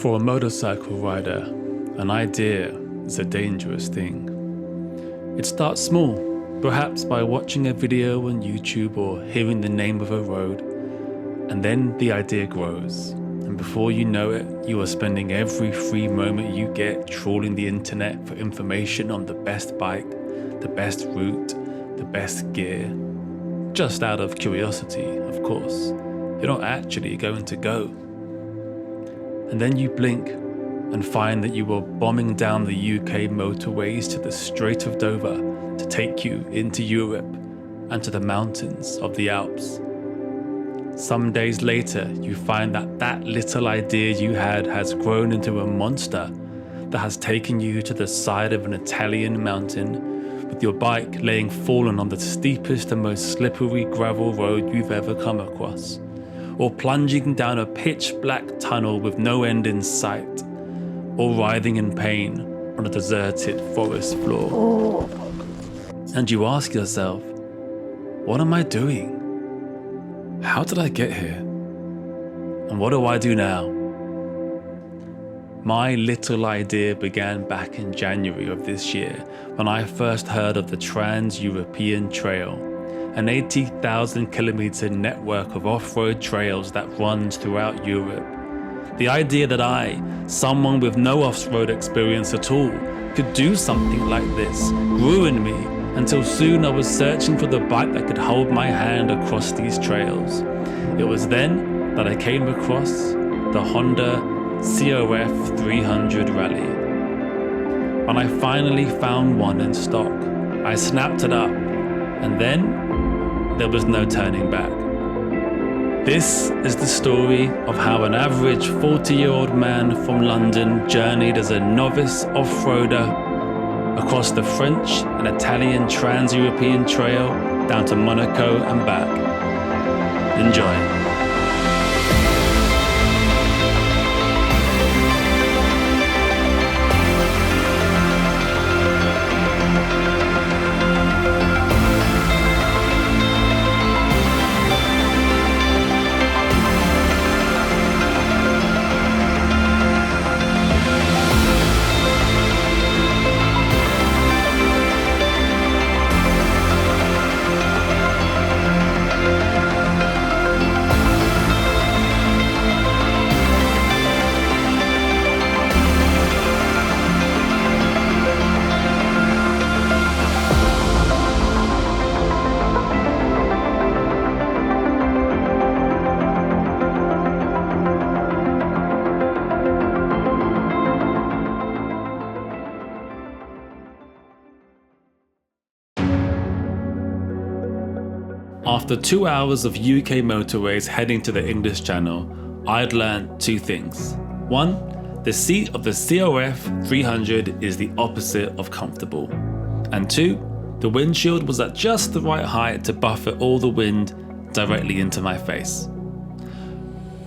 For a motorcycle rider, an idea is a dangerous thing. It starts small, perhaps by watching a video on YouTube or hearing the name of a road, and then the idea grows. And before you know it, you are spending every free moment you get trawling the internet for information on the best bike, the best route, the best gear. Just out of curiosity, of course. You're not actually going to go. And then you blink and find that you were bombing down the UK motorways to the Strait of Dover to take you into Europe and to the mountains of the Alps. Some days later, you find that that little idea you had has grown into a monster that has taken you to the side of an Italian mountain with your bike laying fallen on the steepest and most slippery gravel road you've ever come across, or plunging down a pitch-black tunnel with no end in sight, or writhing in pain on a deserted forest floor. And you ask yourself, what am I doing? How did I get here? And what do I do now? My little idea began back in January of this year when I first heard of the Trans-European Trail, an 80,000 kilometer network of off-road trails that runs throughout Europe. The idea that I, someone with no off-road experience at all, could do something like this grew in me until soon I was searching for the bike that could hold my hand across these trails. It was then that I came across the Honda CRF 300 Rally. When I finally found one in stock, I snapped it up, and then there was no turning back. This is the story of how an average 40-year-old man from London journeyed as a novice off-roader across the French and Italian Trans-European Trail down to Monaco and back. Enjoy. After 2 hours of UK motorways heading to the English Channel, I'd learned two things. One, the seat of the CRF 300 is the opposite of comfortable. And two, the windshield was at just the right height to buffer all the wind directly into my face.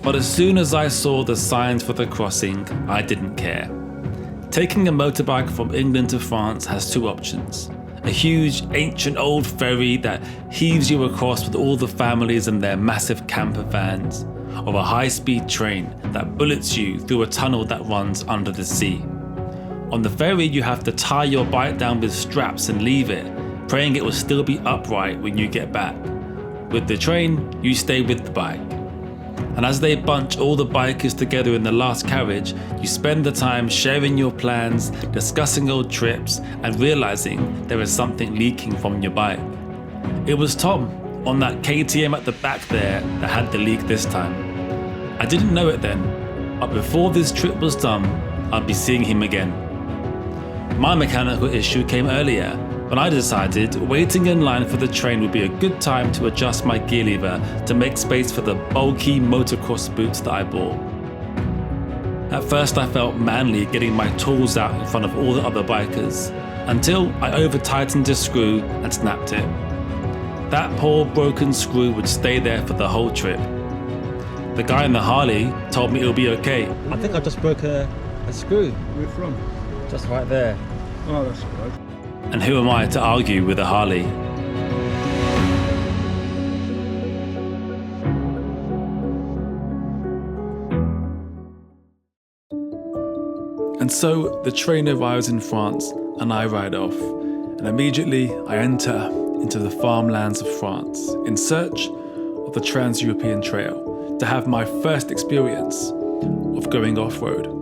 But as soon as I saw the signs for the crossing, I didn't care. Taking a motorbike from England to France has two options. A huge, ancient old ferry that heaves you across with all the families and their massive camper vans, or a high-speed train that bullets you through a tunnel that runs under the sea. On the ferry, you have to tie your bike down with straps and leave it, praying it will still be upright when you get back. With the train, you stay with the bike. And as they bunch all the bikers together in the last carriage, you spend the time sharing your plans, discussing old trips, and realizing there is something leaking from your bike. It was Tom, on that KTM at the back there, that had the leak this time. I didn't know it then, but before this trip was done, I'd be seeing him again. My mechanical issue came earlier, when I decided waiting in line for the train would be a good time to adjust my gear lever to make space for the bulky motocross boots that I bought. At first I felt manly getting my tools out in front of all the other bikers, until I over-tightened a screw and snapped it. That poor broken screw would stay there for the whole trip. The guy in the Harley told me it'll be okay. I think I just broke a screw. Where from? Just right there. Oh, that's all right. And who am I to argue with a Harley? And so the train arrives in France and I ride off, and immediately I enter into the farmlands of France in search of the Trans-European Trail to have my first experience of going off-road.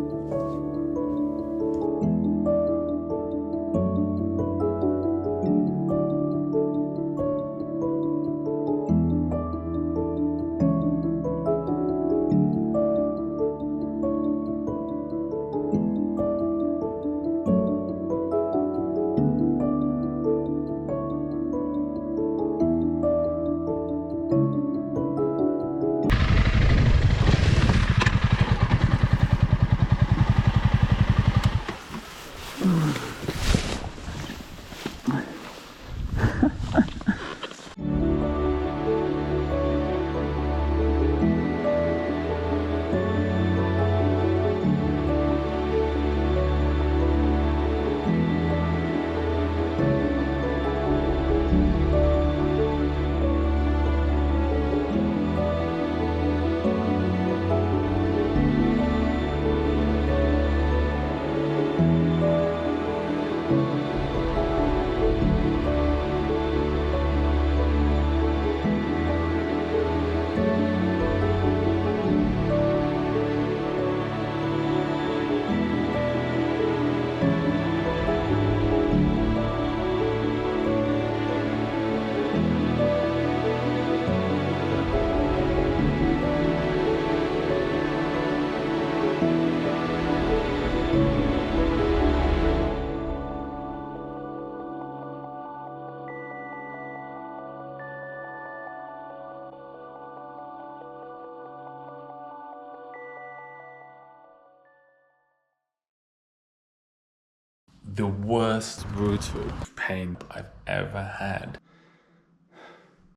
The worst brutal pain I've ever had.